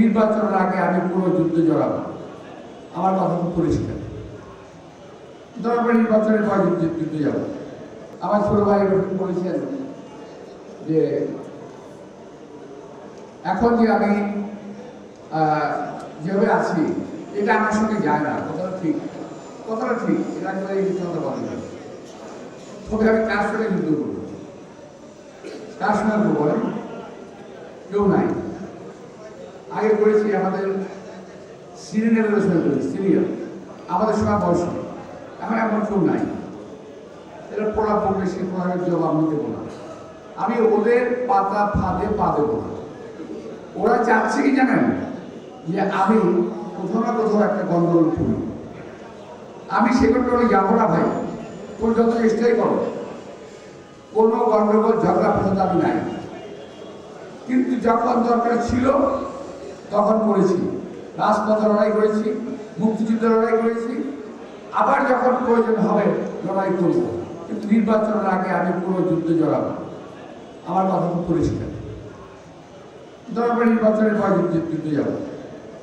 নির্বাচনের আগে আমি পুরো যুদ্ধে জড়াবো। আমার কথা খুব পরিষ্কার। দরকার নির্বাচনের পর যুদ্ধে যাব। আমার ছোট ভাই বলেছেন যে এখন যে আমি যেভাবে আছি এটা আমার সঙ্গে যায় না। কথাটা ঠিক, এটা একেবারে কথা বলেন না। তবে আমি কার সঙ্গে যুদ্ধ করবো, কার সঙ্গে বলেন? কেউ নাই। আগে করেছি আমাদের সিনিয়রদের সঙ্গে করেছি, সিনিয়র আমাদের সময় বয়স, এখন এমন কেউ নাই। এটা পড়া পড়বে, সে পড়ার জবাব আমি দেবো না। আমি ওদের পাতা ফাঁদে পা দেবো না। ওরা চাচ্ছে কি জানেন, যে আমি কোথাও না কোথাও একটা গন্ডগোল করি। আমি সেগুলো যাবো না ভাই, তোর যত চেষ্টাই করো, কোনো গন্ডগোল ঝগড়া ফেরত আমি নাই। কিন্তু যখন দরকার ছিল তখন করেছি, রাজপথে লড়াই করেছি, মুক্তিযুদ্ধে লড়াই করেছি, আবার যখন প্রয়োজন হবে লড়াই করব। কিন্তু নির্বাচনের আগে আমি পুরো যুদ্ধে জড়াবো। আমার কথা খুব পরিষ্কার। দরকার নির্বাচনের পর যুদ্ধে যাব।